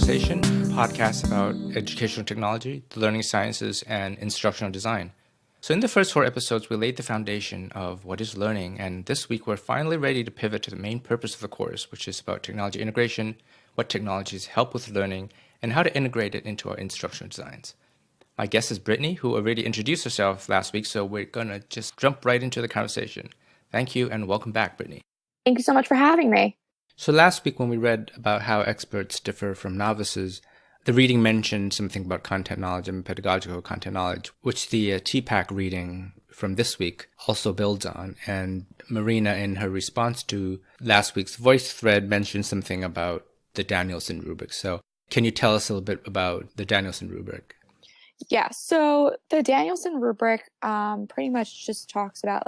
Conversation, a podcast about educational technology, the learning sciences, and instructional design. So in the first 4 episodes, we laid the foundation of what is learning, and this week we're finally ready to pivot to the main purpose of the course, which is about technology integration, what technologies help with learning, and how to integrate it into our instructional designs. My guest is Brittany, who already introduced herself last week, so we're going to just jump right into the conversation. Thank you, and welcome back, Brittany. Thank you so much for having me. So last week when we read about how experts differ from novices, the reading mentioned something about content knowledge and pedagogical content knowledge, which the TPACK reading from this week also builds on. And Marina, in her response to last week's voice thread, mentioned something about the Danielson Rubric. So can you tell us a little bit about the Danielson Rubric? Yeah, so the Danielson Rubric pretty much just talks about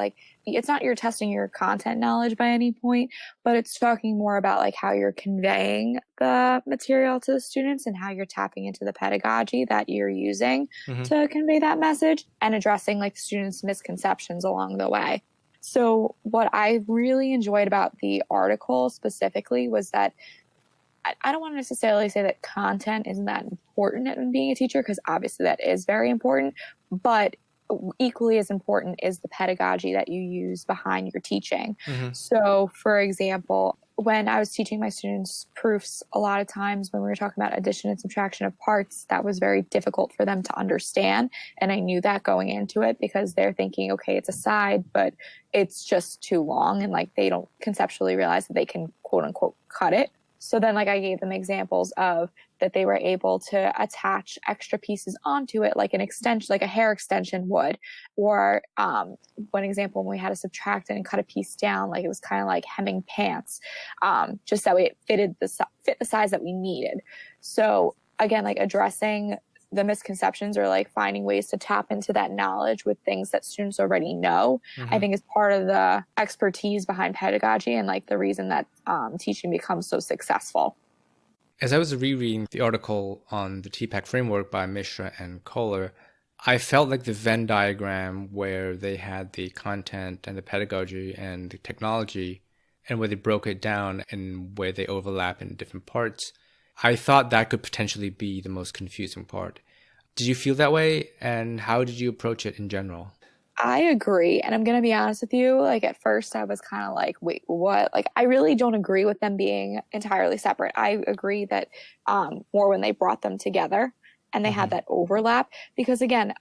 it's not you're testing your content knowledge by any point, but it's talking more about how you're conveying the material to the students and how you're tapping into the pedagogy that you're using to convey that message and addressing the students' misconceptions along the way. So what I really enjoyed about the article specifically was that I don't want to necessarily say that content isn't that important in being a teacher, because obviously that is very important, but equally as important is the pedagogy that you use behind your teaching. So, for example, when I was teaching my students proofs, a lot of times when we were talking about addition and subtraction of parts, that was very difficult for them to understand. And I knew that going into it because they're thinking, okay, it's a side, but it's just too long. And they don't conceptually realize that they can quote unquote cut it. So then I gave them examples of that they were able to attach extra pieces onto it, like an extension, like a hair extension would. Or one example, when we had to subtract it and cut a piece down, it was kind of like hemming pants, just that way it fit the size that we needed. So again, addressing the misconceptions or finding ways to tap into that knowledge with things that students already know, I think is part of the expertise behind pedagogy and the reason that teaching becomes so successful. As I was rereading the article on the TPACK Framework by Mishra and Koehler, I felt like the Venn diagram where they had the content and the pedagogy and the technology and where they broke it down and where they overlap in different parts, I thought that could potentially be the most confusing part. Did you feel that way? And how did you approach it in general? I agree. And I'm going to be honest with you. At first I was kind of wait, what? I really don't agree with them being entirely separate. I agree that more when they brought them together and they had that overlap, because again,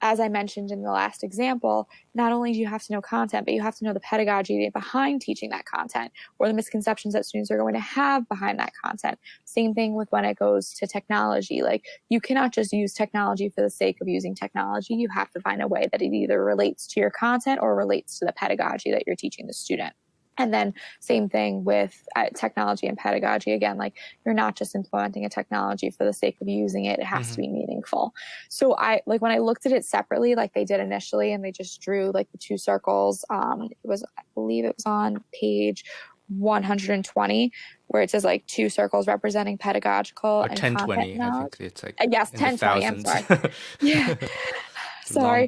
as I mentioned in the last example, not only do you have to know content, but you have to know the pedagogy behind teaching that content or the misconceptions that students are going to have behind that content. Same thing with when it goes to technology. You cannot just use technology for the sake of using technology. You have to find a way that it either relates to your content or relates to the pedagogy that you're teaching the student. And then same thing with technology and pedagogy. Again, you're not just implementing a technology for the sake of using it. It has to be meaningful. So when I looked at it separately, they did initially, and they just drew the 2 circles. I believe it was on page 120, where it says 2 circles representing pedagogical and 1020, content I think it's yes, 1020. I'm sorry. Yeah. Sorry.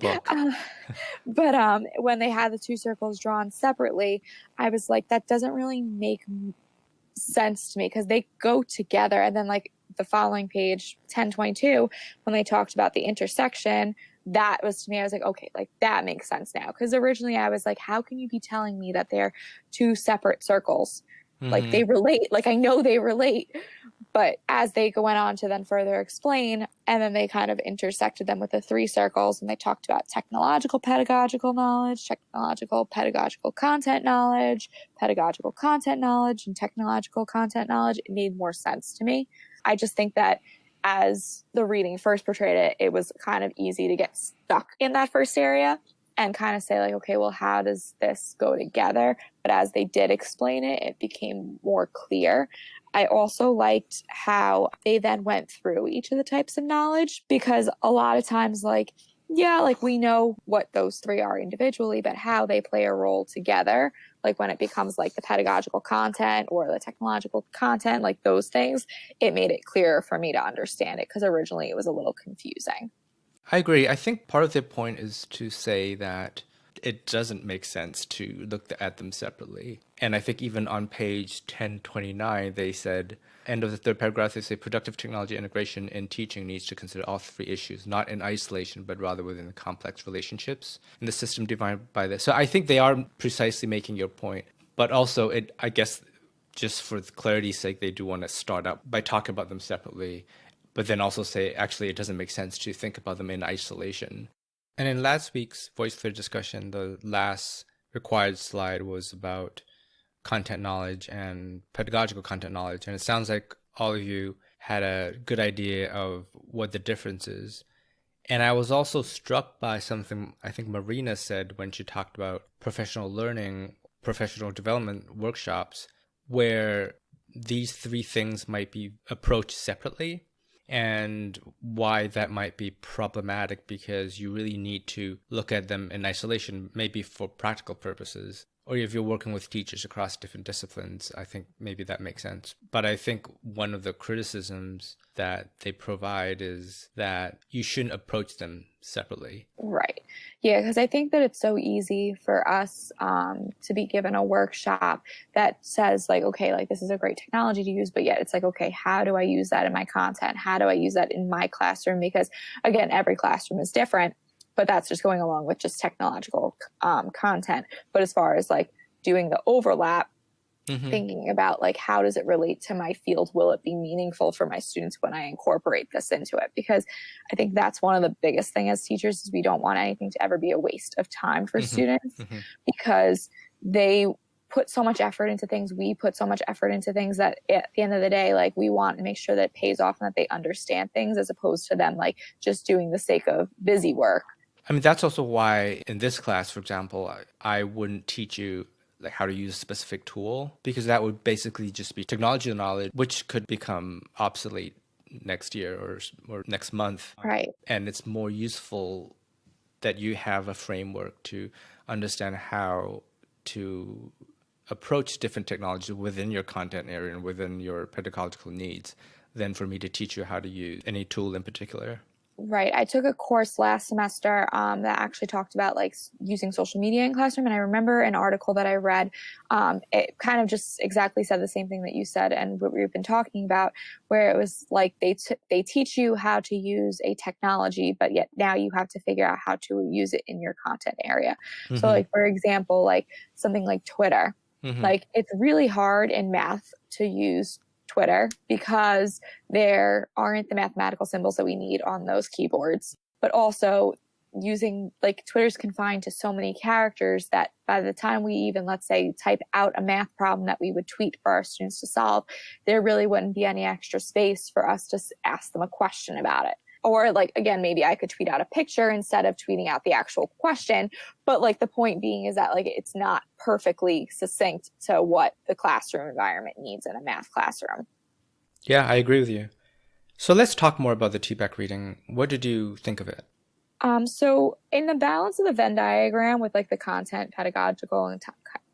But when they had the 2 circles drawn separately, I was that doesn't really make sense to me, because they go together. And then the following page, 1022, when they talked about the intersection, that was, to me, I was okay, that makes sense now. Because originally I was how can you be telling me that they're 2 separate circles? They relate, I know they relate. But as they went on to then further explain, and then they kind of intersected them with the 3 circles, and they talked about technological pedagogical knowledge, technological pedagogical content knowledge, pedagogical content knowledge, and technological content knowledge, it made more sense to me. I just think that as the reading first portrayed it, it was kind of easy to get stuck in that first area and kind of say okay, well, how does this go together? But as they did explain it, it became more clear. I also liked how they then went through each of the types of knowledge, because a lot of times, we know what those 3 are individually, but how they play a role together, when it becomes the pedagogical content or the technological content, those things, it made it clearer for me to understand it, because originally it was a little confusing. I agree. I think part of the point is to say that it doesn't make sense to look at them separately. And I think even on page 1029, they said, end of the third paragraph, they say productive technology integration in teaching needs to consider all three issues, not in isolation, but rather within the complex relationships in the system defined by this. So I think they are precisely making your point. But also, I guess, just for clarity's sake, they do want to start up by talking about them separately, but then also say, actually, it doesn't make sense to think about them in isolation. And in last week's Voice Clear discussion, the last required slide was about content knowledge and pedagogical content knowledge. And it sounds like all of you had a good idea of what the difference is. And I was also struck by something I think Marina said when she talked about professional learning, professional development workshops, where these three things might be approached separately, and why that might be problematic because you really need to look at them in isolation, maybe for practical purposes. Or if you're working with teachers across different disciplines, I think maybe that makes sense. But I think one of the criticisms that they provide is that you shouldn't approach them separately. Right. Yeah, because I think that it's so easy for us to be given a workshop that says like, okay, like this is a great technology to use, but yet it's like, okay, how do I use that in my content? How do I use that in my classroom? Because again, every classroom is different. But that's just going along with just technological content. But as far as like doing the overlap, thinking about like, how does it relate to my field? Will it be meaningful for my students when I incorporate this into it? Because I think that's one of the biggest things as teachers is we don't want anything to ever be a waste of time for students because they put so much effort into things. We put so much effort into things that at the end of the day, like we want to make sure that it pays off and that they understand things as opposed to them like just doing the sake of busy work. I mean, that's also why in this class, for example, I wouldn't teach you like how to use a specific tool because that would basically just be technology knowledge, which could become obsolete next year or next month. Right. And it's more useful that you have a framework to understand how to approach different technologies within your content area and within your pedagogical needs than for me to teach you how to use any tool in particular. Right. I took a course last semester that actually talked about like using social media in classroom. And I remember an article that I read. It kind of just exactly said the same thing that you said and what we've been talking about, where it was like they teach you how to use a technology, but yet now you have to figure out how to use it in your content area. So like, for example, like something like Twitter, like it's really hard in math to use Twitter because there aren't the mathematical symbols that we need on those keyboards, but also using like Twitter's confined to so many characters that by the time we even, let's say, type out a math problem that we would tweet for our students to solve, there really wouldn't be any extra space for us to ask them a question about it. Or like, again, maybe I could tweet out a picture instead of tweeting out the actual question. But like the point being is that like it's not perfectly succinct to what the classroom environment needs in a math classroom. Yeah, I agree with you. So let's talk more about the TPACK reading. What did you think of it? So in the balance of the Venn diagram with like the content, pedagogical and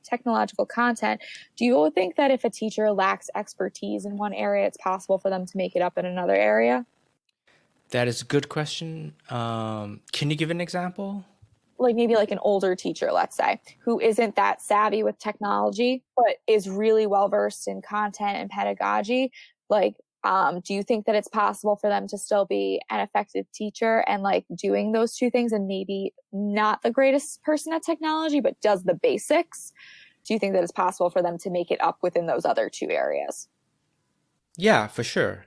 technological content, do you think that if a teacher lacks expertise in one area, it's possible for them to make it up in another area? That is a good question. Can you give an example? Like maybe like an older teacher, let's say, who isn't that savvy with technology, but is really well versed in content and pedagogy. Like, do you think that it's possible for them to still be an effective teacher and like doing those two things and maybe not the greatest person at technology, but does the basics? Do you think that it's possible for them to make it up within those other two areas? Yeah, for sure.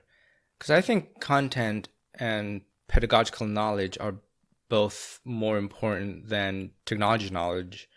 Because I think content and pedagogical knowledge are both more important than technology knowledge.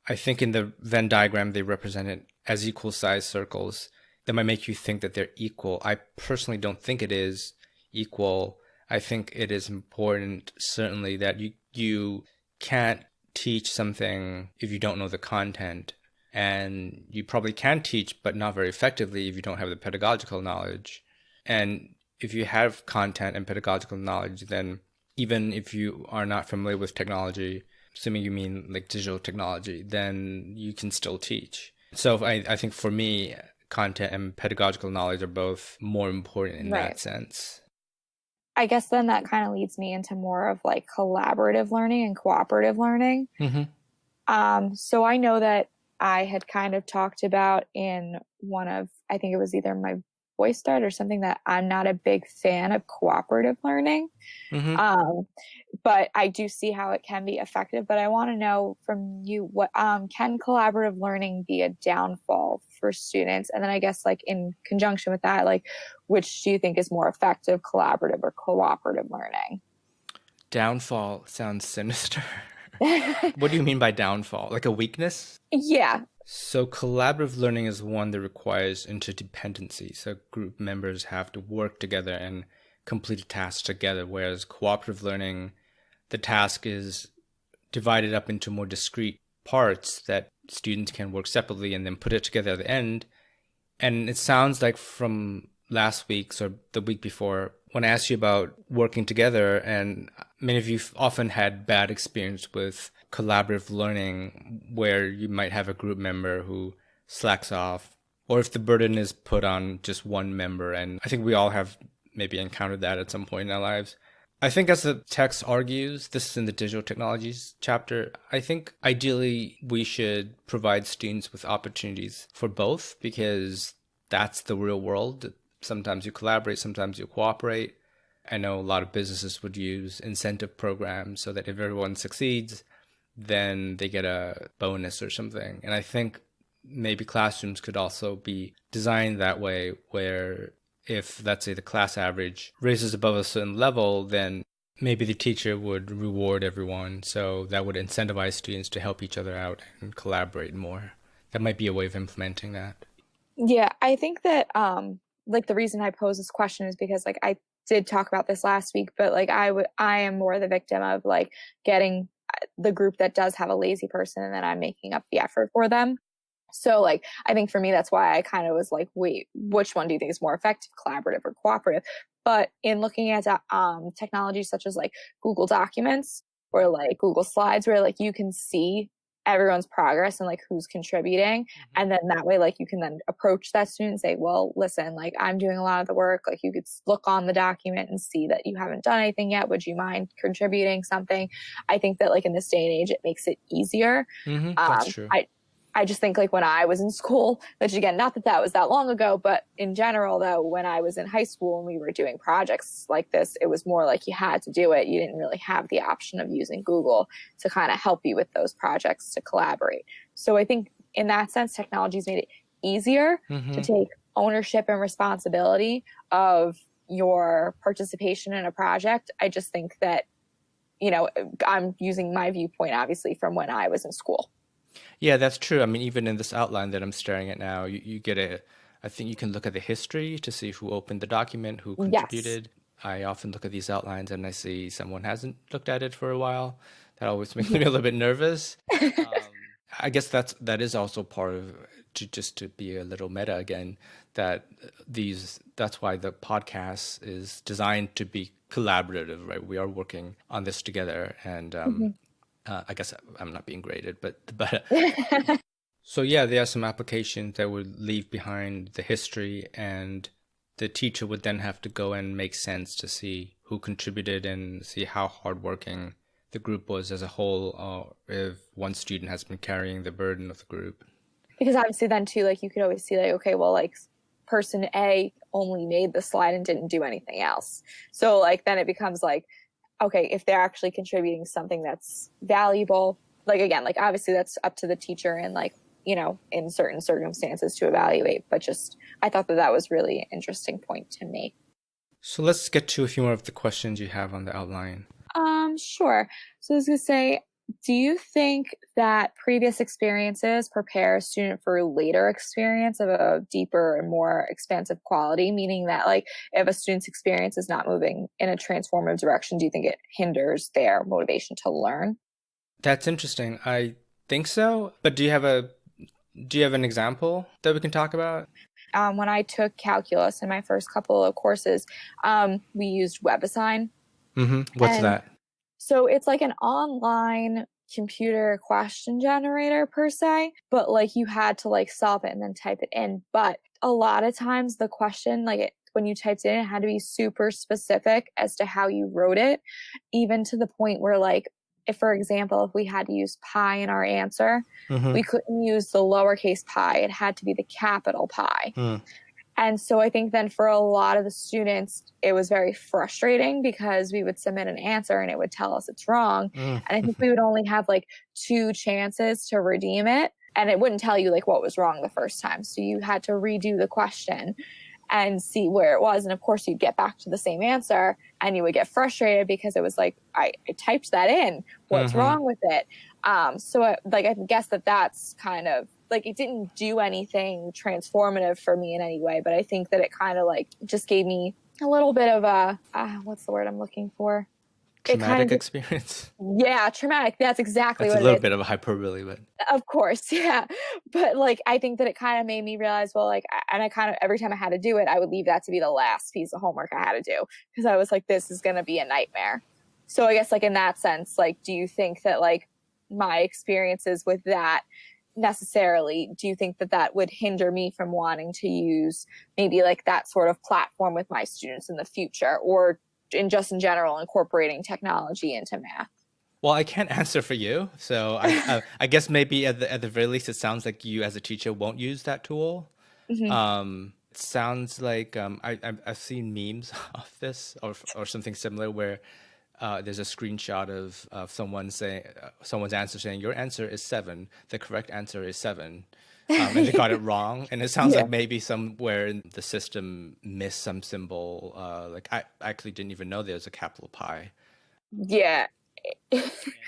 I think in the Venn diagram, they represent it as equal sized circles that might make you think that they're equal. I personally don't think it is equal. I think it is important, certainly, that you can't teach something if you don't know the content. And you probably can teach, but not very effectively if you don't have the pedagogical knowledge. And if you have content and pedagogical knowledge, then even if you are not familiar with technology, assuming you mean like digital technology, then you can still teach. So I think for me, content and pedagogical knowledge are both more important in that sense. I guess then that kind of leads me into more of like collaborative learning and cooperative learning. So I know that I had kind of talked about in one of, I think it was either my voice start or something, that I'm not a big fan of cooperative learning. Mm-hmm. But I do see how it can be effective. But I want to know from you, what can collaborative learning be a downfall for students? And then I guess like in conjunction with that, like which do you think is more effective, collaborative or cooperative learning? Downfall sounds sinister. What do you mean by downfall? Like a weakness? Yeah. So collaborative learning is one that requires interdependency. So group members have to work together and complete a task together, whereas cooperative learning, the task is divided up into more discrete parts that students can work separately and then put it together at the end. And it sounds like from last week's or the week before, when I asked you about working together, and many of you often had bad experience with collaborative learning where you might have a group member who slacks off, or if the burden is put on just one member. And I think we all have maybe encountered that at some point in our lives. I think as the text argues, this is in the digital technologies chapter, I think ideally we should provide students with opportunities for both, because that's the real world. Sometimes you collaborate, sometimes you cooperate. I know a lot of businesses would use incentive programs so that if everyone succeeds, then they get a bonus or something. And I think maybe classrooms could also be designed that way, where if, let's say, the class average raises above a certain level, then maybe the teacher would reward everyone. So that would incentivize students to help each other out and collaborate more. That might be a way of implementing that. Yeah, I think that like the reason I pose this question is because like I did talk about this last week, but like I am more the victim of like getting the group that does have a lazy person and then I'm making up the effort for them. So like I think for me that's why I kind of was like, wait, which one do you think is more effective, collaborative or cooperative? But in looking at technologies such as like Google Documents or like Google Slides, where like you can see everyone's progress and like who's contributing, and then that way like you can then approach that student and say, well, listen, like I'm doing a lot of the work, like you could look on the document and see that you haven't done anything yet, would you mind contributing something? I think that like in this day and age it makes it easier. That's true. I just think like when I was in school, which again, not that that was that long ago, but in general though, when I was in high school and we were doing projects like this, it was more like you had to do it. You didn't really have the option of using Google to kind of help you with those projects to collaborate. So I think in that sense, technology's made it easier to take ownership and responsibility of your participation in a project. I just think that, you know, I'm using my viewpoint obviously from when I was in school. Yeah, that's true. I mean, even in this outline that I'm staring at now, you get I think you can look at the history to see who opened the document, who contributed. Yes. I often look at these outlines and I see someone hasn't looked at it for a while. That always makes me a little bit nervous. I guess that is also part of, to be a little meta again, that's why the podcast is designed to be collaborative, right? We are working on this together, and I guess I'm not being graded, but so yeah, there are some applications that would leave behind the history, and the teacher would then have to go and make sense to see who contributed and see how hardworking the group was as a whole, or if one student has been carrying the burden of the group. Because obviously then too, like you could always see like, okay, well, like person A only made the slide and didn't do anything else. So like then it becomes like, okay, if they're actually contributing something that's valuable, like again, like obviously that's up to the teacher and like, you know, in certain circumstances to evaluate. But just, I thought that was really an interesting point to make. So let's get to a few more of the questions you have on the outline. Sure. So I was going to say, do you think that previous experiences prepare a student for later experience of a deeper and more expansive quality? Meaning that like if a student's experience is not moving in a transformative direction, do you think it hinders their motivation to learn? That's interesting. I think so. But do you have an example that we can talk about? When I took calculus in my first couple of courses, we used WebAssign. What's that? So it's like an online computer question generator per se, but like you had to like solve it and then type it in. But a lot of times the question, like when you typed it in, it had to be super specific as to how you wrote it, even to the point where like if, for example, if we had to use pi in our answer, Mm-hmm. we couldn't use the lowercase pi. It had to be the capital pi. Mm. And so I think then for a lot of the students, it was very frustrating because we would submit an answer and it would tell us it's wrong. Mm. And I think we would only have like 2 chances to redeem it. And it wouldn't tell you like what was wrong the first time. So you had to redo the question and see where it was. And of course, you'd get back to the same answer and you would get frustrated because it was like, I typed that in. What's Mm-hmm. wrong with it? I guess that's kind of like, it didn't do anything transformative for me in any way, but I think that it kind of like just gave me a little bit of a, what's the word I'm looking for? Traumatic experience. Yeah, traumatic. That's exactly That's what it is. a little bit of a hyperbole, but Of course, yeah. But like, I think that it kind of made me realize, well, like, and I kind of, every time I had to do it, I would leave that to be the last piece of homework I had to do because I was like, this is going to be a nightmare. So I guess like in that sense, like, do you think that like my experiences with that necessarily, do you think that that would hinder me from wanting to use maybe like that sort of platform with my students in the future, or in general, incorporating technology into math? well, I can't answer for you, so I guess maybe at the very least, it sounds like you as a teacher won't use that tool. Mm-hmm. It sounds like I've seen memes of this or something similar where there's a screenshot of someone saying someone's answer saying your answer is 7, the correct answer is 7. And they got it wrong, and it sounds like maybe somewhere in the system missed some symbol. Like I actually didn't even know there was a capital pi. Yeah.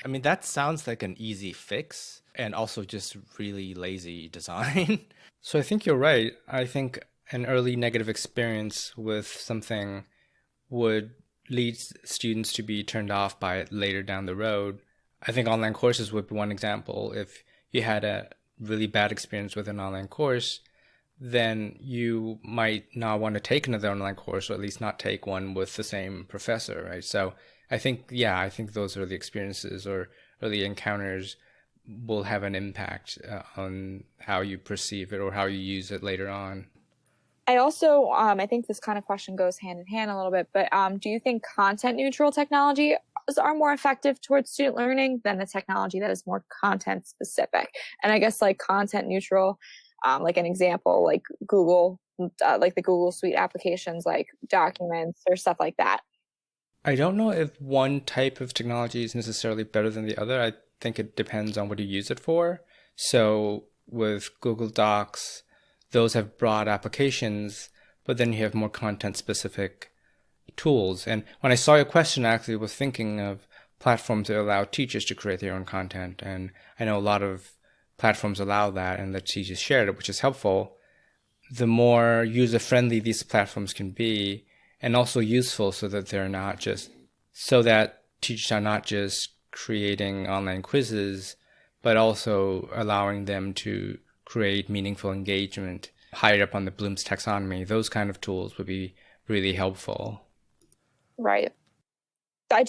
I mean, that sounds like an easy fix and also just really lazy design. So I think you're right. I think an early negative experience with something would lead students to be turned off by it later down the road. I think online courses would be one example. If you had a really bad experience with an online course, then you might not want to take another online course, or at least not take one with the same professor, right? So I think those early experiences or early encounters will have an impact on how you perceive it or how you use it later on. I also, I think this kind of question goes hand in hand a little bit, but do you think content neutral technology are more effective towards student learning than the technology that is more content specific? And I guess like content neutral, like an example, like Google, like the Google Suite applications, like documents or stuff like that. I don't know if one type of technology is necessarily better than the other. I think it depends on what you use it for. So with Google Docs, those have broad applications, but then you have more content-specific tools. And when I saw your question, I actually was thinking of platforms that allow teachers to create their own content. And I know a lot of platforms allow that and let teachers share it, which is helpful. The more user-friendly these platforms can be, and also useful so that teachers are not just creating online quizzes, but also allowing them to create meaningful engagement higher up on the Bloom's taxonomy. Those kind of tools would be really helpful. Right. I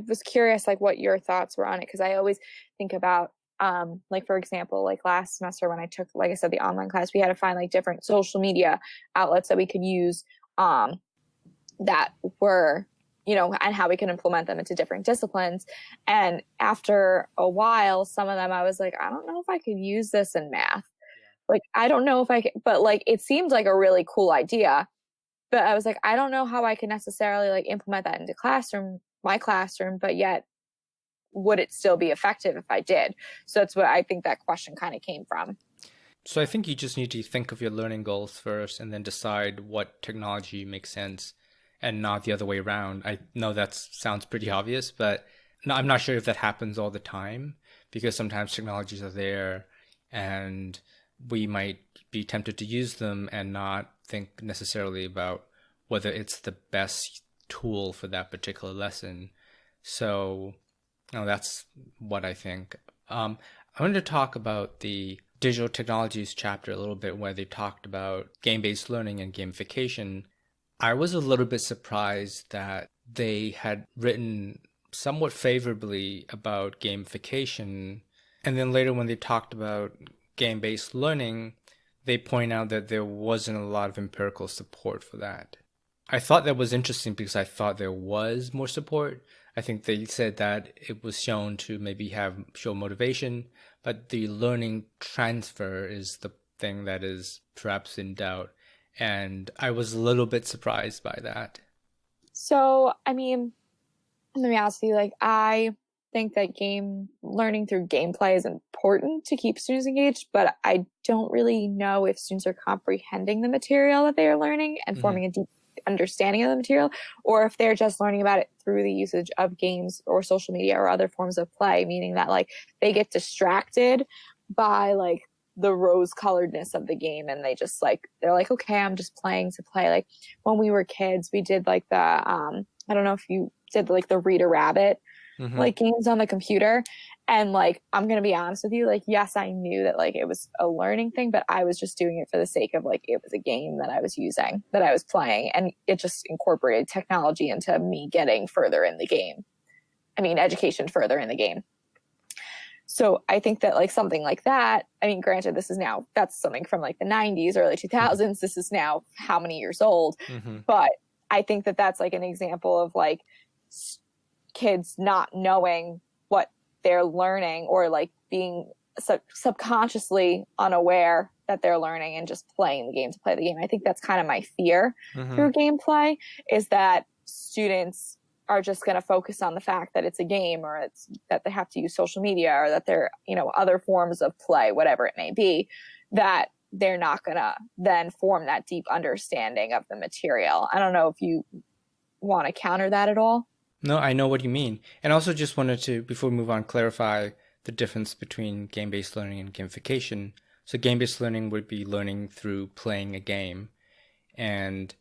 was curious like what your thoughts were on it, because I always think about like, for example, like last semester when I took, like I said, the online class, we had to find like different social media outlets that we could use that were, and how we can implement them into different disciplines. And after a while, some of them I was like, I don't know if I could use this in math. Like, I don't know if I could, but like, it seemed like a really cool idea. But I was like, I don't know how I can necessarily like implement that into my classroom, but yet would it still be effective if I did? So that's what I think that question kind of came from. So I think you just need to think of your learning goals first and then decide what technology makes sense and not the other way around. I know that sounds pretty obvious, but I'm not sure if that happens all the time, because sometimes technologies are there and we might be tempted to use them and not think necessarily about whether it's the best tool for that particular lesson. So that's what I think. I wanted to talk about the digital technologies chapter a little bit, where they talked about game-based learning and gamification. I was a little bit surprised that they had written somewhat favorably about gamification. And then later when they talked about game-based learning, they point out that there wasn't a lot of empirical support for that. I thought that was interesting because I thought there was more support. I think they said that it was shown to maybe show motivation, but the learning transfer is the thing that is perhaps in doubt. And I was a little bit surprised by that. So, I mean, let me ask you, like, I think that game learning through gameplay is important to keep students engaged, but I don't really know if students are comprehending the material that they are learning and forming a deep understanding of the material, or if they're just learning about it through the usage of games or social media or other forms of play, meaning that like they get distracted by like the rose coloredness of the game and they're like, okay, I'm just playing to play. Like when we were kids, we did like the I don't know if you did like the Reader Rabbit like games on the computer. And like, I'm going to be honest with you, like, yes, I knew that like it was a learning thing, but I was just doing it for the sake of like, it was a game that I was using, that I was playing. And it just incorporated technology into me getting further in the game. I mean, education further in the game. So I think that like something like that, I mean, granted, that's something from like the 90s, early 2000s. This is now how many years old, but I think that that's like an example of like kids not knowing what they're learning or like being subconsciously unaware that they're learning and just playing the game to play the game. I think that's kind of my fear through gameplay, is that students are just going to focus on the fact that it's a game, or it's that they have to use social media, or that they're, other forms of play, whatever it may be, that they're not going to then form that deep understanding of the material. I don't know if you want to counter that at all. No, I know what you mean. And also just wanted to, before we move on, clarify the difference between game-based learning and gamification. So game-based learning would be learning through playing a game, and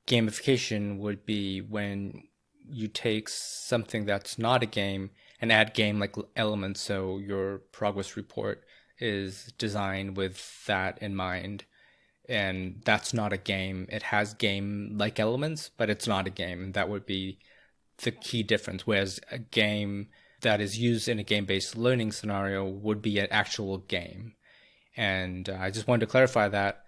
gamification would be when you take something that's not a game and add game-like elements. So your progress report is designed with that in mind. And that's not a game. It has game-like elements, but it's not a game. That would be the key difference. Whereas a game that is used in a game-based learning scenario would be an actual game. And I just wanted to clarify that.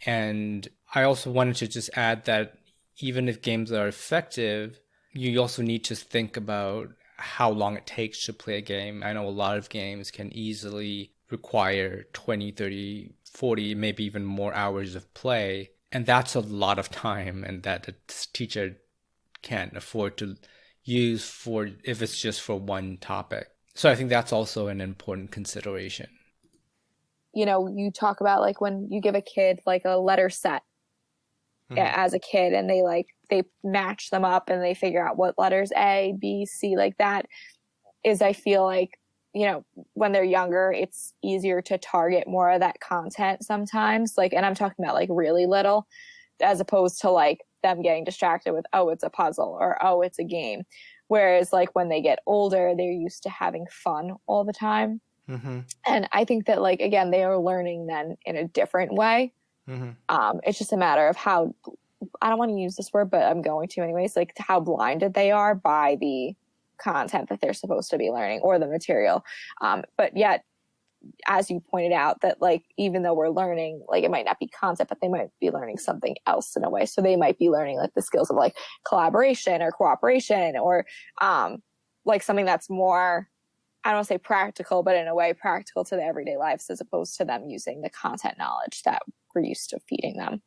And I also wanted to just add that even if games are effective, you also need to think about how long it takes to play a game. I know a lot of games can easily require 20, 30, 40, maybe even more hours of play. And that's a lot of time, and that the teacher can't afford to use if it's just for one topic. So I think that's also an important consideration. You talk about like when you give a kid like a letter set as a kid, and they match them up and they figure out what letters A, B, C, like that is, I feel like, when they're younger, it's easier to target more of that content sometimes. Like, and I'm talking about like really little, as opposed to like them getting distracted with, oh, it's a puzzle, or, oh, it's a game. Whereas like when they get older, they're used to having fun all the time. And I think that like, again, they are learning then in a different way. It's just a matter of how, I don't want to use this word, but I'm going to anyways, like how blinded they are by the content that they're supposed to be learning, or the material. But yet, as you pointed out, that like, even though we're learning, like it might not be content, but they might be learning something else in a way. So they might be learning like the skills of like collaboration or cooperation, or like something that's more, I don't want to say practical, but in a way practical to the everyday lives, as opposed to them using the content knowledge that we're used to feeding them.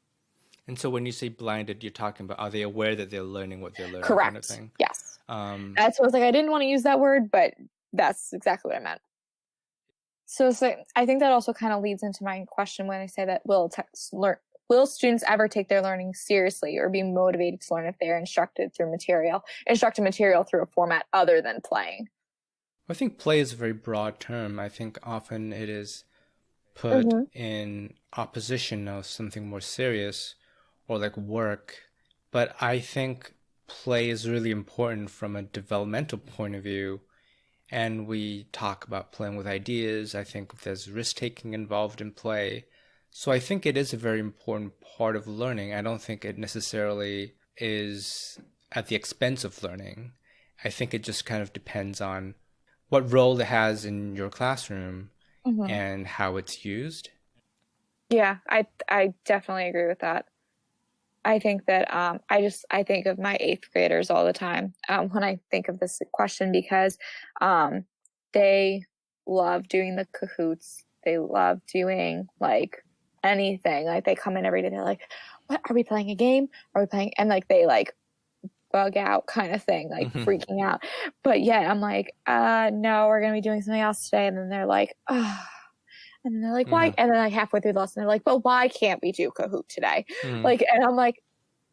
And so when you say blinded, you're talking about, are they aware that they're learning what they're learning? Correct. Kind of thing? Yes. That's what I was like, I didn't want to use that word, but that's exactly what I meant. So I think that also kind of leads into my question when I say that will students ever take their learning seriously or be motivated to learn if they're instructed material through a format other than playing? I think play is a very broad term. I think often it is put in opposition of something more serious, or like work. But I think play is really important from a developmental point of view. And we talk about playing with ideas. I think there's risk-taking involved in play. So I think it is a very important part of learning. I don't think it necessarily is at the expense of learning. I think it just kind of depends on what role it has in your classroom and how it's used. Yeah, I definitely agree with that. I think that I think of my eighth graders all the time when I think of this question, because they love doing the Kahoots. They love doing like anything. Like they come in every day. They're like, "What are we playing a game? Are we playing?" And like they like bug out kind of thing, like freaking out. But yeah, I'm like, no, we're gonna be doing something else today. And then they're like, oh. And then they're like, why? And then like halfway through the lesson, they're like, but why can't we do Kahoot today? Like, and I'm like,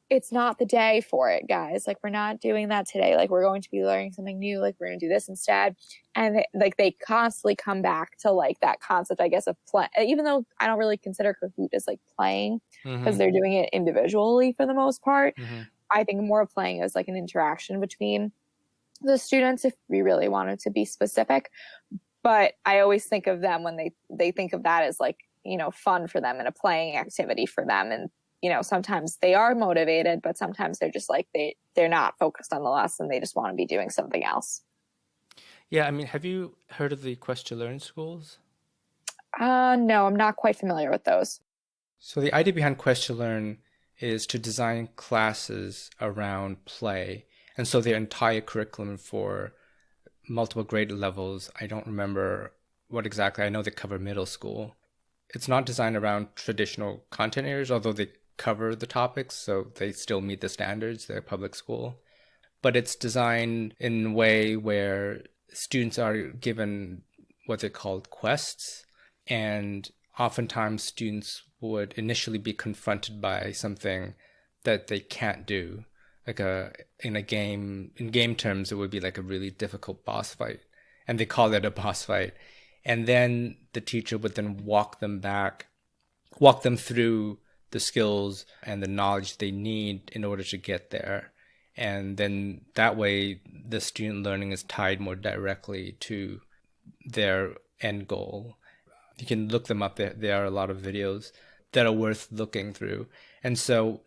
it's not the day for it, guys. Like, we're not doing that today. Like, we're going to be learning something new. Like, we're going to do this instead. And they constantly come back to like that concept, I guess, of play. Even though I don't really consider Kahoot as like playing, because they're doing it individually for the most part. I think more of playing as like an interaction between the students, if we really wanted to be specific. But I always think of them when they think of that as like, you know, fun for them and a playing activity for them. And, you know, sometimes they are motivated, but sometimes they're just like, they're not focused on the lesson. They just want to be doing something else. Yeah. I mean, have you heard of the Questionlearn schools? No, I'm not quite familiar with those. So the idea behind Questionlearn is to design classes around play. And so their entire curriculum for multiple grade levels, I don't remember what exactly. I know they cover middle school. It's not designed around traditional content areas, although they cover the topics, so they still meet the standards. They're public school. But it's designed in a way where students are given what they call quests, and oftentimes students would initially be confronted by something that they can't do. Like in game terms, it would be like a really difficult boss fight, and they call it a boss fight. And then the teacher would then walk them through the skills and the knowledge they need in order to get there. And then that way, the student learning is tied more directly to their end goal. You can look them up. There are a lot of videos that are worth looking through. And so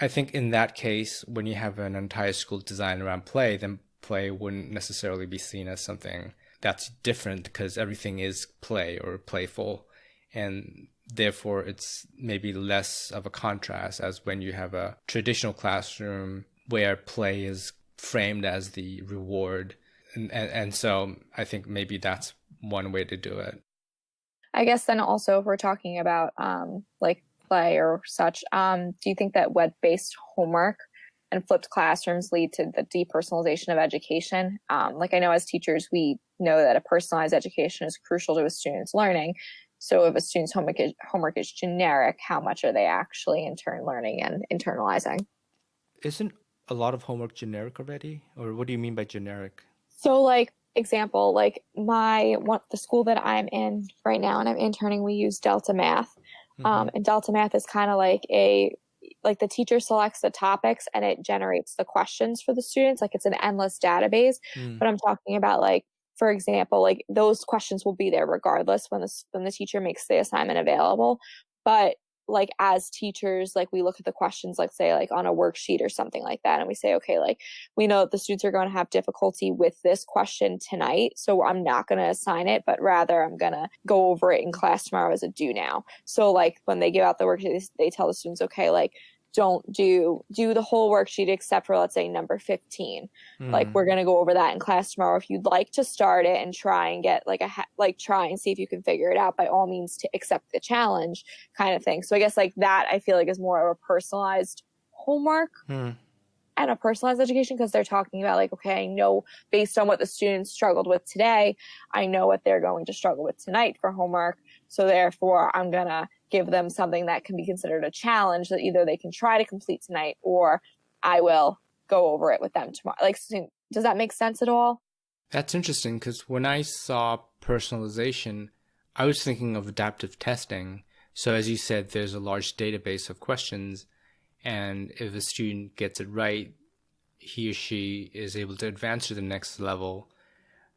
I think in that case, when you have an entire school designed around play, then play wouldn't necessarily be seen as something that's different, because everything is play or playful. And therefore, it's maybe less of a contrast as when you have a traditional classroom where play is framed as the reward. And so I think maybe that's one way to do it. I guess then also, if we're talking about like play or such, do you think that web-based homework and flipped classrooms lead to the depersonalization of education? Like I know as teachers, we know that a personalized education is crucial to a student's learning. So if a student's homework is generic, how much are they actually in turn learning and internalizing? Isn't a lot of homework generic already? Or what do you mean by generic? So like example, like the school that I'm in right now and I'm interning, we use Delta Math. And Delta Math is kind of like the teacher selects the topics and it generates the questions for the students. Like it's an endless database, but I'm talking about like, for example, like those questions will be there regardless when the teacher makes the assignment available. But like as teachers, like we look at the questions, like say like on a worksheet or something like that. And we say, okay, like we know that the students are going to have difficulty with this question tonight. So I'm not going to assign it, but rather I'm going to go over it in class tomorrow as a do now. So like when they give out the worksheet, they tell the students, okay, like don't do the whole worksheet except for, let's say, number 15. Like we're going to go over that in class tomorrow. If you'd like to start it and try and get try and see if you can figure it out, by all means to accept the challenge kind of thing. So I guess like that I feel like is more of a personalized homework and a personalized education, because they're talking about like, okay, I know based on what the students struggled with today, I know what they're going to struggle with tonight for homework. So therefore I'm going to give them something that can be considered a challenge that either they can try to complete tonight or I will go over it with them tomorrow. Like, does that make sense at all? That's interesting, because when I saw personalization, I was thinking of adaptive testing. So as you said, there's a large database of questions, and if a student gets it right, he or she is able to advance to the next level.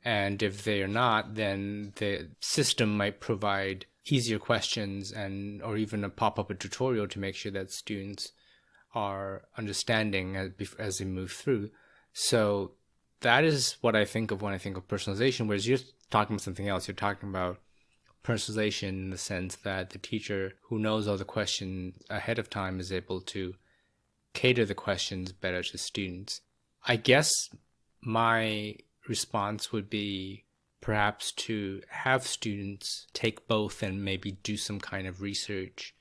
And if they are not, then the system might provide easier questions or even a pop-up a tutorial to make sure that students are understanding as they move through. So that is what I think of when I think of personalization, whereas you're talking about something else. You're talking about personalization in the sense that the teacher who knows all the questions ahead of time is able to cater the questions better to students. I guess my response would be perhaps to have students take both and maybe do some kind of research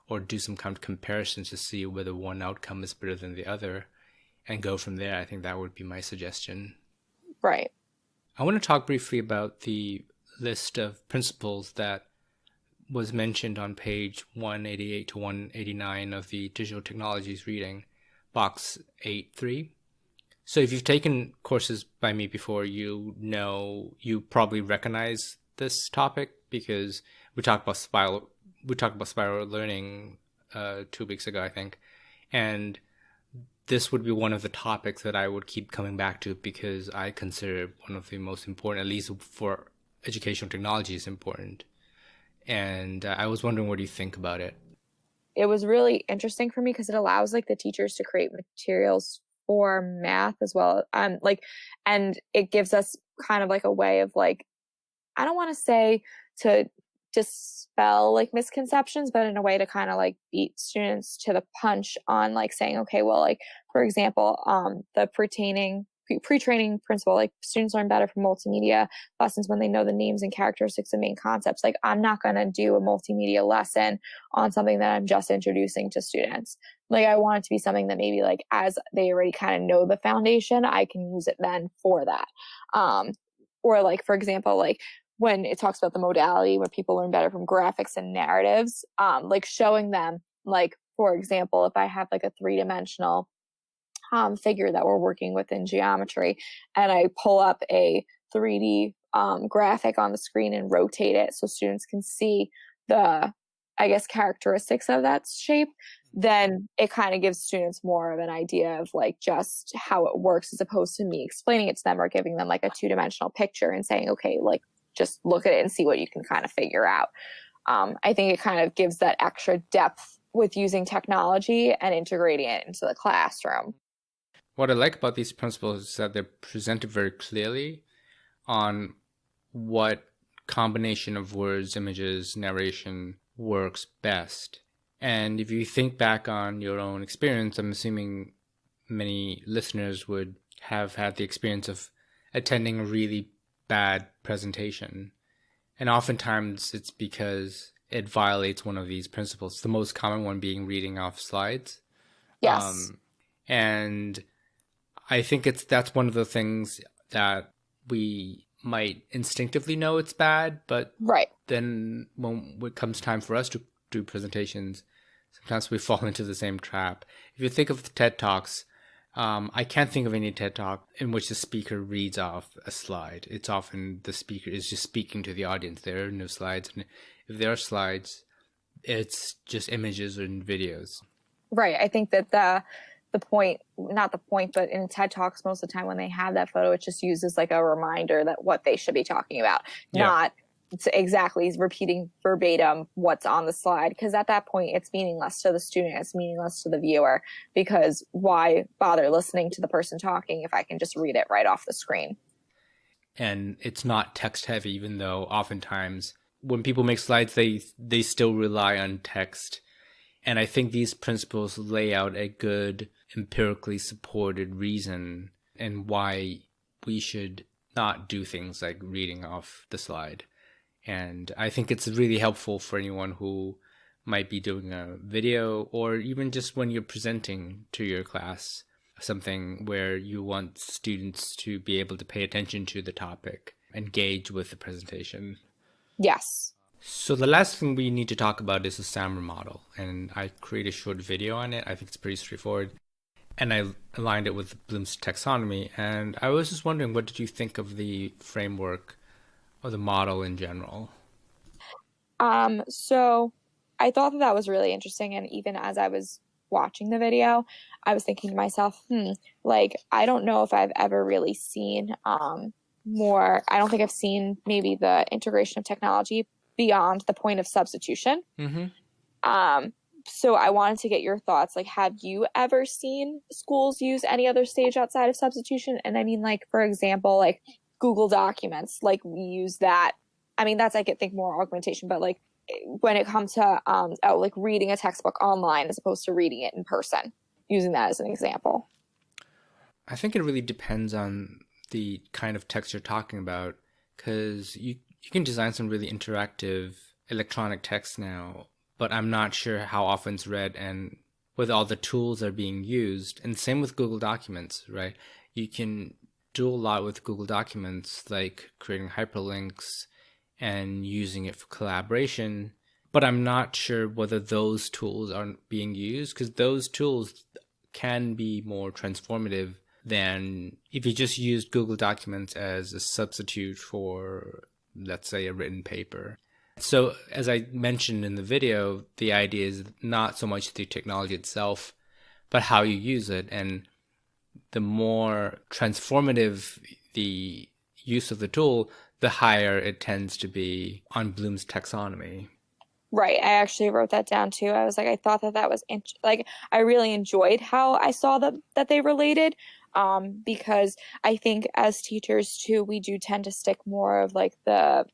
or do some kind of comparison to see whether one outcome is better than the other and go from there. I think that would be my suggestion. Right. I want to talk briefly about the list of principles that was mentioned on page 188 to 189 of the Digital Technologies reading, box 8.3. So if you've taken courses by me before, you probably recognize this topic because we talked about spiral learning 2 weeks ago, I think. And this would be one of the topics that I would keep coming back to because I consider one of the most important, at least for educational technology, is important. And I was wondering, what do you think about it? It was really interesting for me because it allows like the teachers to create materials for math as well. And it gives us kind of like a way of like, I don't want to say to dispel like misconceptions, but in a way to kind of like beat students to the punch on like saying, okay, well, like for example, the pre-training principle, like students learn better from multimedia lessons when they know the names and characteristics of main concepts. Like I'm not going to do a multimedia lesson on something that I'm just introducing to students. Like I want it to be something that maybe like as they already kind of know the foundation, I can use it then for that. Or like, for example, like when it talks about the modality where people learn better from graphics and narratives, like showing them, like, for example, if I have like a 3-dimensional figure that we're working with in geometry, and I pull up a 3D graphic on the screen and rotate it so students can see the, I guess, characteristics of that shape, then it kind of gives students more of an idea of like just how it works as opposed to me explaining it to them or giving them like a 2-dimensional picture and saying, okay, like just look at it and see what you can kind of figure out. I think it kind of gives that extra depth with using technology and integrating it into the classroom. What I like about these principles is that they're presented very clearly on what combination of words, images, narration works best. And if you think back on your own experience, I'm assuming many listeners would have had the experience of attending a really bad presentation. And oftentimes it's because it violates one of these principles, the most common one being reading off slides. Yes. And I think that's one of the things that we might instinctively know it's bad, but right. Then when it comes time for us to do presentations, sometimes we fall into the same trap. If you think of the TED Talks, I can't think of any TED Talk in which the speaker reads off a slide. It's often the speaker is just speaking to the audience. There are no slides. And if there are slides, it's just images and videos. Right. I think that the point, not the point, but in TED Talks, most of the time when they have that photo, it's just used as like a reminder that what they should be talking about, not exactly repeating verbatim what's on the slide. Because at that point, it's meaningless to the student, it's meaningless to the viewer, because why bother listening to the person talking if I can just read it right off the screen? And it's not text heavy, even though oftentimes when people make slides, they still rely on text. And I think these principles lay out a good empirically supported reason and why we should not do things like reading off the slide. And I think it's really helpful for anyone who might be doing a video or even just when you're presenting to your class, something where you want students to be able to pay attention to the topic, engage with the presentation. Yes. So the last thing we need to talk about is the SAMR model. And I created a short video on it. I think it's pretty straightforward. And I aligned it with Bloom's taxonomy. And I was just wondering, what did you think of the framework or the model in general? So I thought that was really interesting. And even as I was watching the video, I was thinking to myself, like, I don't know if I've ever really seen more. I don't think I've seen maybe the integration of technology beyond the point of substitution. Mm-hmm. So I wanted to get your thoughts. Like, have you ever seen schools use any other stage outside of substitution? And I mean, like, for example, like Google Documents, like we use that. I mean, that's, I could think more augmentation, but like when it comes to like reading a textbook online as opposed to reading it in person. using that as an example. I think it really depends on the kind of text you're talking about, because you can design some really interactive electronic text now, but I'm not sure how often it's read and whether all the tools are being used. And same with Google Documents, right? You can do a lot with Google Documents, like creating hyperlinks and using it for collaboration. But I'm not sure whether those tools are being used, because those tools can be more transformative than if you just used Google Documents as a substitute for, let's say, a written paper. So as I mentioned in the video, the idea is not so much the technology itself, but how you use it. And the more transformative the use of the tool, the higher it tends to be on Bloom's taxonomy. Right. I actually wrote that down too. I was like, I thought that was like, I really enjoyed how I saw that they related. Because I think as teachers too, we do tend to stick more of like the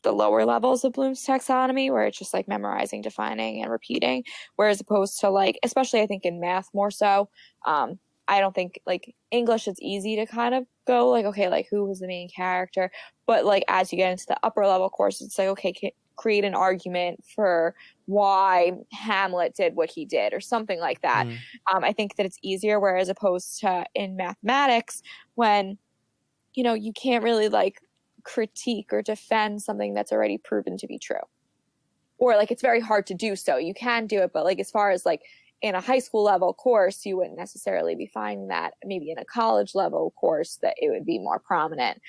lower levels of Bloom's taxonomy, where it's just like memorizing, defining, and repeating, whereas opposed to like, especially I think in math more so, I don't think like English, it's easy to kind of go like, okay, like who was the main character? But like as you get into the upper level course, it's like, okay, create an argument for why Hamlet did what he did or something like that. I think that it's easier, whereas opposed to in mathematics, when, you know, you can't really like critique or defend something that's already proven to be true. Or like it's very hard to do so. You can do it, but like as far as like in a high school level course, you wouldn't necessarily be finding that. Maybe in a college level course that it would be more prominent.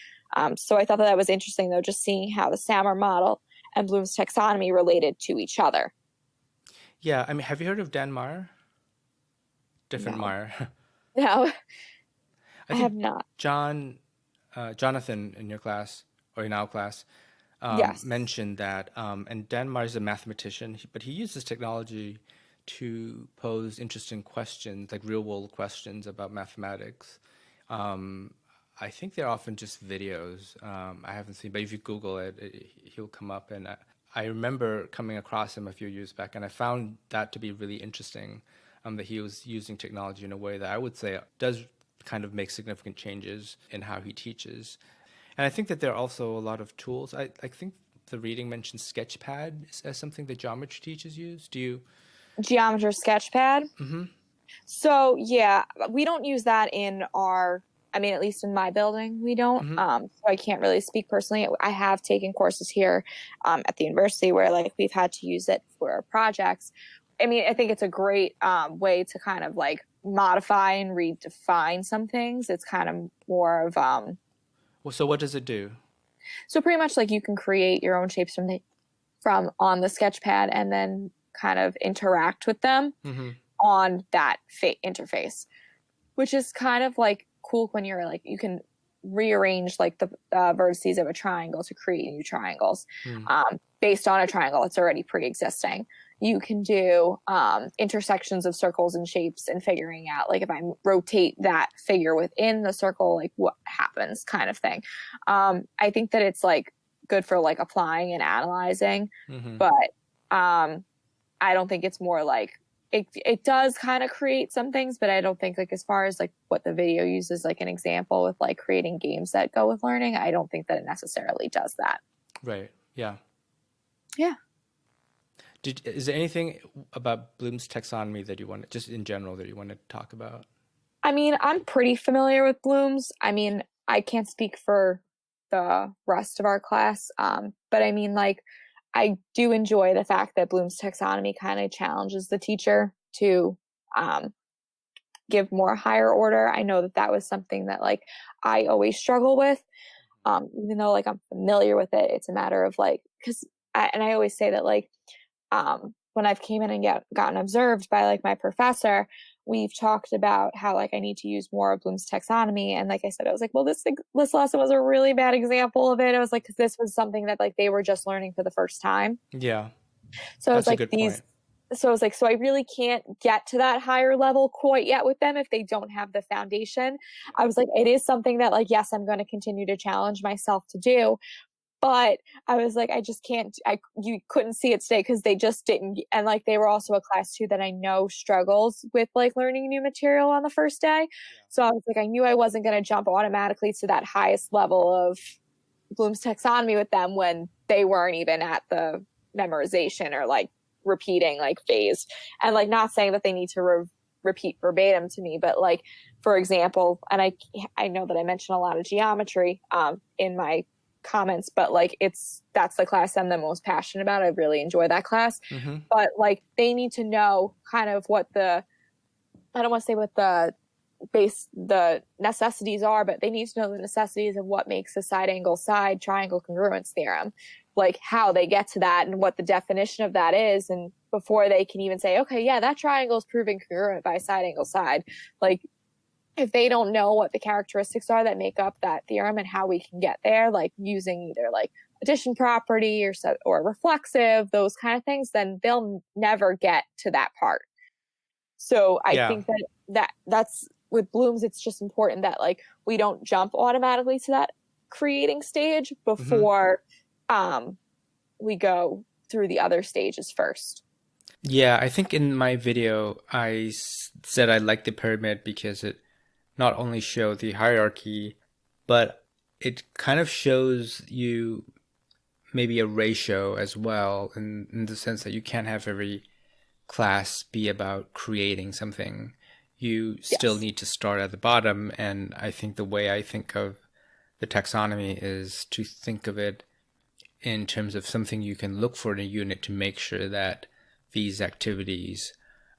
So I thought that was interesting though, just seeing how the SAMR model and Bloom's taxonomy related to each other. Yeah, I mean, have you heard of Dan Meyer? Different No. Meyer. No, I think have not. Jonathan in your class, or in our class, Yes. mentioned that, and Dan Meyer is a mathematician, but he uses technology to pose interesting questions, like real-world questions about mathematics. I think they're often just videos. I haven't seen, but if you Google it, he'll come up. And I remember coming across him a few years back, and I found that to be really interesting, that he was using technology in a way that I would say does kind of make significant changes in how he teaches. And I think that there are also a lot of tools. I think the reading mentioned Sketchpad as something that geometry teachers use. Do you? Geometry Sketchpad? Mm-hmm. So yeah, we don't use that in our, I mean, at least in my building, we don't. Mm-hmm. So I can't really speak personally. I have taken courses here at the university where like we've had to use it for projects. I mean, I think it's a great way to kind of like modify and redefine some things. It's kind of more of Well, so what does it do? so pretty much like you can create your own shapes from on the Sketchpad and then kind of interact with them on that interface, which is kind of like cool when you're like, you can rearrange like the vertices of a triangle to create new triangles based on a triangle that's already pre-existing. You can do intersections of circles and shapes and figuring out like if I rotate that figure within the circle, like what happens kind of thing. I think that it's like good for like applying and analyzing, but I don't think it's more like it does kind of create some things, but I don't think like as far as like what the video uses like an example with like creating games that go with learning, I don't think that it necessarily does that. Right. Yeah. Yeah. Is there anything about Bloom's taxonomy that you want, just in general, that you want to talk about? I mean, I'm pretty familiar with Bloom's. I mean, I can't speak for the rest of our class, but I mean, like, I do enjoy the fact that Bloom's taxonomy kind of challenges the teacher to give more higher order. I know that that was something that like I always struggle with, even though like I'm familiar with it. It's a matter of like, and I always say that like when I've came in and gotten observed by like my professor, we've talked about how like I need to use more of Bloom's taxonomy. And like I said, I was like, well, this lesson was a really bad example of it. I was like, because this was something that like they were just learning for the first time. Yeah. So That's it's like a good point. So I was like, so I really can't get to that higher level quite yet with them if they don't have the foundation. I was like, it is something that like, yes, I'm going to continue to challenge myself to do, But I was like, I just can't, you couldn't see it today because they just didn't. And like, they were also a class too that I know struggles with like learning new material on the first day. So I was like, I knew I wasn't going to jump automatically to that highest level of Bloom's taxonomy with them when they weren't even at the memorization or like repeating like phase. And like, not saying that they need to repeat verbatim to me, but like, for example, and I know that I mentioned a lot of geometry in my comments, but like that's the class I'm the most passionate about. I really enjoy that class. But like, they need to know kind of what I don't want to say what the necessities are, but they need to know the necessities of what makes a side angle side triangle congruence theorem, like how they get to that and what the definition of that is. And before they can even say, okay, yeah, that triangle is proven congruent by side angle side, like if they don't know what the characteristics are that make up that theorem and how we can get there, like using either like addition property or reflexive, those kind of things, then they'll never get to that part. So I think that's with Bloom's, it's just important that like we don't jump automatically to that creating stage before we go through the other stages first. Yeah, I think in my video, I said I like the pyramid because it not only showed the hierarchy, but it kind of shows you maybe a ratio as well, in the sense that you can't have every class be about creating something. You still need to start at the bottom. And I think the way I think of the taxonomy is to think of it in terms of something you can look for in a unit to make sure that these activities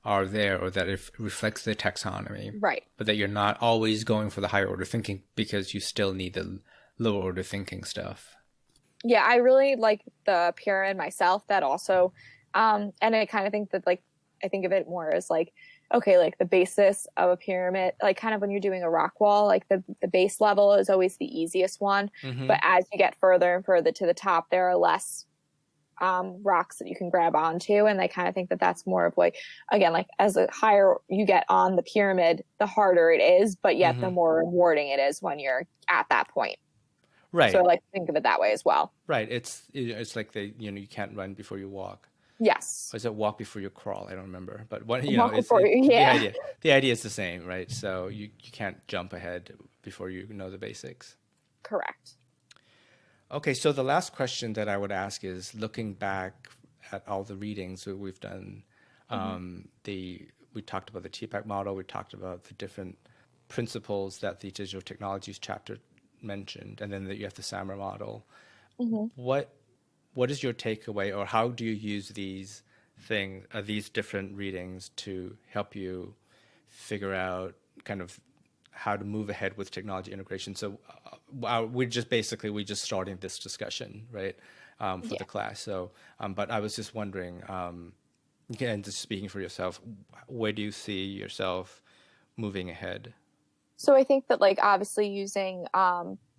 are there or that it reflects the taxonomy. Right. But that you're not always going for the higher order thinking because you still need the lower order thinking stuff. Yeah, I really like the pyramid myself. That also, and I kind of think that like, I think of it more as like, okay, like the basis of a pyramid, like kind of when you're doing a rock wall, like the base level is always the easiest one. But as you get further and further to the top, there are less rocks that you can grab onto. And I kind of think that that's more of like, again, like as the higher you get on the pyramid, the harder it is, but yet the more rewarding it is when you're at that point. Right. So I like to think of it that way as well. Right. It's like you can't run before you walk. Yes. Or is it walk before you crawl? I don't remember. But what the idea is the same, right? So you can't jump ahead before you know the basics. Correct. Okay, so the last question that I would ask is, looking back at all the readings that we've done, we talked about the TPACK model, we talked about the different principles that the digital technologies chapter mentioned, and then you have the SAMR model. What is your takeaway, or how do you use these different readings to help you figure out kind of how to move ahead with technology integration? So we're just starting this discussion, right, for the class. So, but I was just wondering, again, just speaking for yourself, where do you see yourself moving ahead? So I think that like obviously using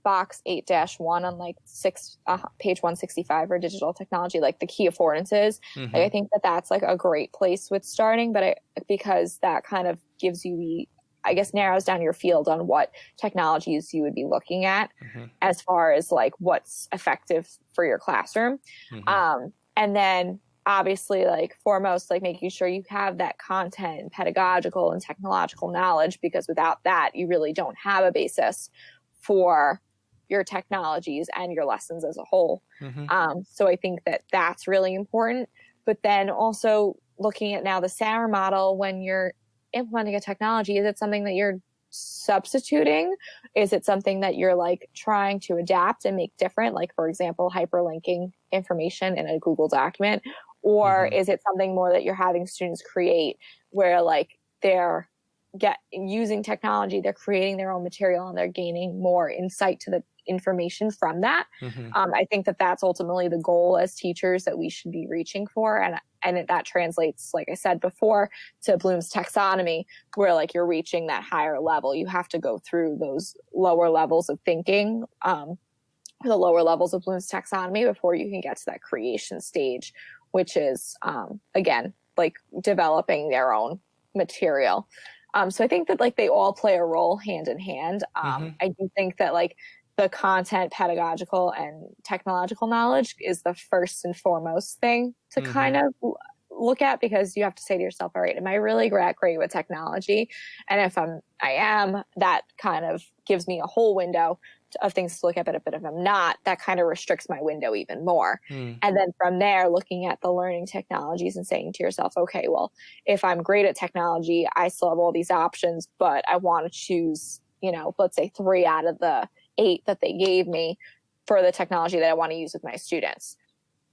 box 8-1 on like page 165 for digital technology, like the key affordances, like I think that that's like a great place with starting, but because that kind of gives you I guess narrows down your field on what technologies you would be looking at as far as like what's effective for your classroom. And then obviously like foremost, like making sure you have that content, pedagogical and technological knowledge, because without that, you really don't have a basis for your technologies and your lessons as a whole. So I think that that's really important. But then also looking at now the SAMR model, when you're implementing a technology, is it something that you're substituting? Is it something that you're like trying to adapt and make different? Like, for example, hyperlinking information in a Google document, or is it something more that you're having students create where like they're using technology, they're creating their own material and they're gaining more insight to the information from that? I think that that's ultimately the goal as teachers that we should be reaching for. And that translates, like I said before, to Bloom's taxonomy, where like you're reaching that higher level. You have to go through those lower levels of thinking, the lower levels of Bloom's taxonomy before you can get to that creation stage, which is, again, like developing their own material. So I think that like they all play a role hand in hand. I do think that like the content, pedagogical, and technological knowledge is the first and foremost thing to kind of look at, because you have to say to yourself, all right, am I really great with technology? And if I am, that kind of gives me a whole window of things to look at. But if I'm not, that kind of restricts my window even more. And then from there, looking at the learning technologies and saying to yourself, okay, well, if I'm great at technology, I still have all these options, but I want to choose, let's say 3 out of the 8 that they gave me for the technology that I want to use with my students.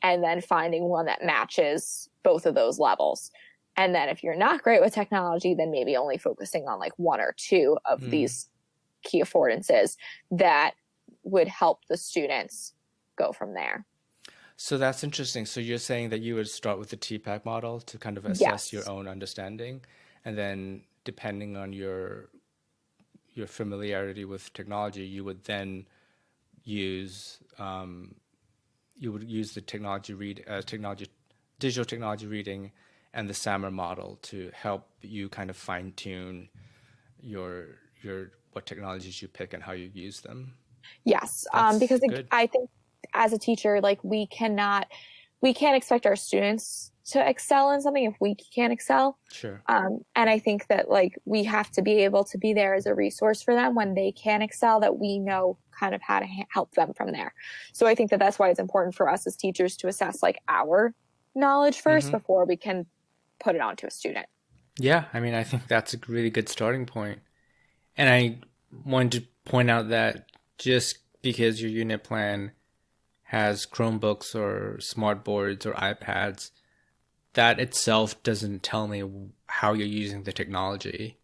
And then finding one that matches both of those levels. And then if you're not great with technology, then maybe only focusing on like 1 or 2 of these key affordances that would help the students go from there. So that's interesting. So you're saying that you would start with the TPACK model to kind of assess your own understanding, and then depending on your familiarity with technology, you would then use the digital technology reading and the SAMR model to help you kind of fine tune your what technologies you pick and how you use them. Yes, because I think as a teacher, like we can't expect our students to excel in something if we can't excel. Sure. And I think that like we have to be able to be there as a resource for them when they can excel, that we know kind of how to help them from there. So I think that that's why it's important for us as teachers to assess like our knowledge first before we can put it onto a student. Yeah, I mean, I think that's a really good starting point. And I wanted to point out that just because your unit plan has Chromebooks or smart boards or iPads, that itself doesn't tell me how you're using the technology.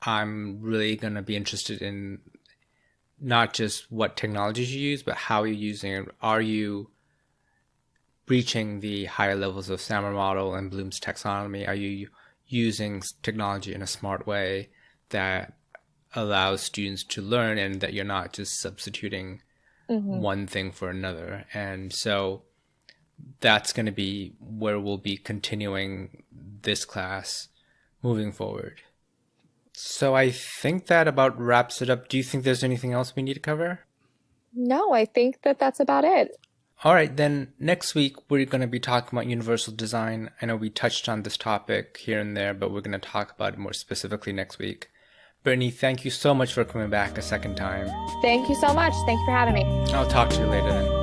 I'm really going to be interested in not just what technologies you use, but how you're using it. Are you reaching the higher levels of SAMR model and Bloom's taxonomy? Are you using technology in a smart way that allows students to learn, and that you're not just substituting one thing for another? And so that's going to be where we'll be continuing this class moving forward. So I think that about wraps it up. Do you think there's anything else we need to cover? No, I think that that's about it. All right, then next week we're going to be talking about universal design. I know we touched on this topic here and there, but we're going to talk about it more specifically next week. Brittany, thank you so much for coming back a second time. Thank you so much. Thank you for having me. I'll talk to you later then.